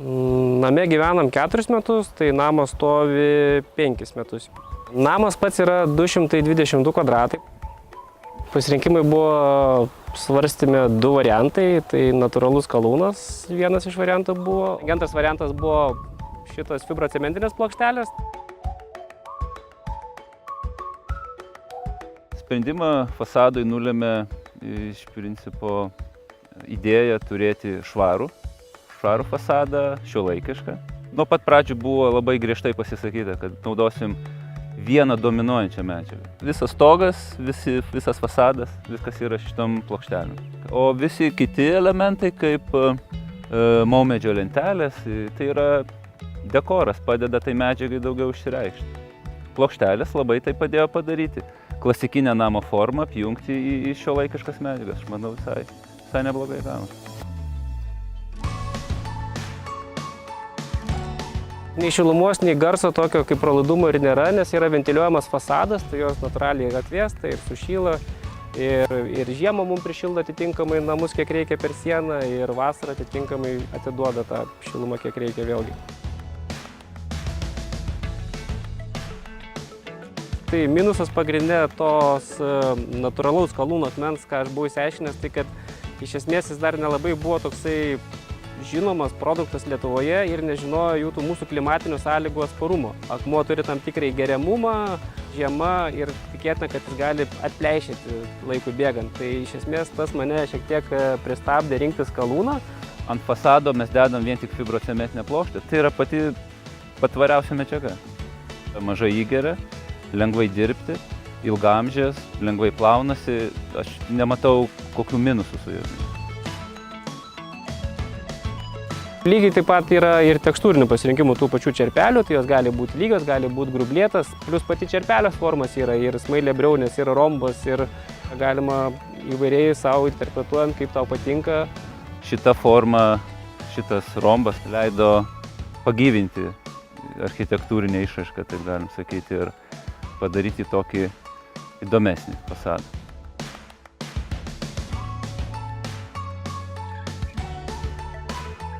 Name gyvenam 4 metus, tai namas stovi 5 metus. Namas pats yra 222 kvadratai. Pasirinkimai buvo svarstėme 2 variantai, tai natūralus skalūnas vienas iš variantų buvo. Antras variantas buvo šitos fibrocementinės plokštelės. Sprendimą fasadui nulėmė iš principo idėja turėti švarų fasadą, šiuolaikišką. Nuo pat pradžių buvo labai griežtai pasisakyta, kad naudosim vieną dominuojančią medžiagą. Visas stogas, visas fasadas, viskas yra šitom plokštelėm. O visi kiti elementai, kaip maumedžio lentelės, tai yra dekoras, padeda tai medžiagai daugiau išsireikšti. Plokštelės labai tai padėjo padaryti. Klasikinę namo formą apjungti į šiuolaikiškas medžiagas. Aš manau, visai neblogai gaunas. Nei šilumos, nei garso tokio kaip pralaidumo ir nėra, nes yra ventiliuojamas fasadas, tai jos natūraliai atvėsta ir sušyla. Ir žiemą mums prišildo atitinkamai namus, kiek reikia per sieną, ir vasarą atitinkamai atiduoda tą šilumą, kiek reikia vėlgi. Tai minusas pagrindė tos natūralaus skalūno akmens, ką aš buvau išsiaiškinęs, tai kad iš esmės jis dar nelabai buvo toksai žinomas produktas Lietuvoje ir nežinojo jų tų mūsų klimatinių sąlygų atsparumo. Akmuo turi tam tikrai geriamumą, žiema ir tikėtina, kad jis gali atpleišėti laikui bėgant. Tai iš esmės tas mane šiek tiek pristabdė rinktis skalūną. Ant fasado mes dedam vien tik fibrocementinę plokštę. Tai yra pati patvariausia medžiaga. Mažai įgeria, lengvai dirbti, ilgaamžės, lengvai plaunasi. Aš nematau kokių minusų su jomis. Lygiai taip pat yra ir tekstūrinių pasirinkimų tų pačių čerpelių, tai jos gali būti lygios, gali būti grublėtas, plus pati čerpelės formas yra ir smailė briaunės, ir rombas, ir galima įvairiai savo interpretuojant, kaip tau patinka. Šita forma, šitas rombas leido pagyvinti architektūrinę išraišką, taip galim sakyti, ir padaryti tokį įdomesnį fasadą.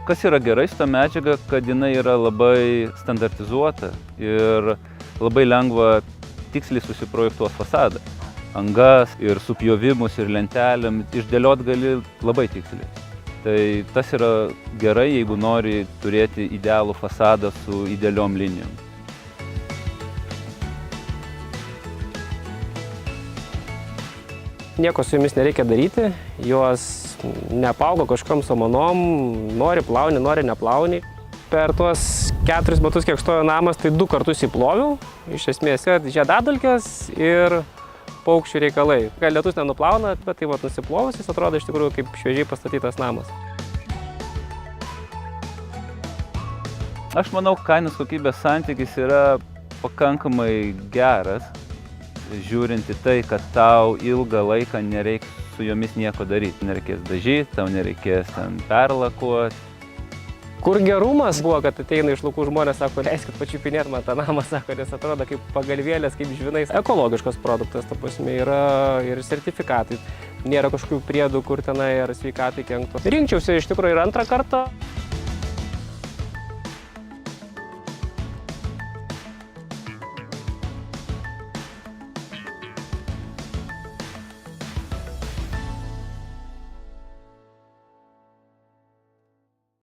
Kas yra gerai su ta medžiaga, kad jinai yra labai standartizuota ir labai lengva tiksliai susiprojektuoti fasadą. Angas ir supjovimus ir lentelėm išdėliot gali labai tiksliai. Tai tas yra gerai, jeigu nori turėti idealų fasadą su idealiom linijom. Nieko su jomis nereikia daryti, jos neapaugo kažkokiom samanom, nori plauni, nori neplauni. Per tuos 4 metus, kiek stojo namas, tai 2 kartus įploviau. Iš esmės, žiedadulkės ir paukščių reikalai. Gal lietus nenuplauna, bet tai nusiplovus, jis atrodo iš tikrųjų kaip šviežiai pastatytas namas. Aš manau, kainos kokybės santykis yra pakankamai geras, žiūrint į tai, kad tau ilgą laiką nereiks su jomis nieko daryti. Nereikės dažyti, tau nereikės ten perlakuoti. Kur gerumas buvo, kad ateina iš laukų žmonės, sako, leiskit pačiupinėt man tą namą, sako, nes atrodo kaip pagalvėlės, kaip žvinais. Ekologiškas produktas, ta prasme, yra ir sertifikatai. Nėra kažkokių priedų, kur tenai ar sveikatai kenktų. Rinkčiausi iš tikrųjų ir antrą kartą.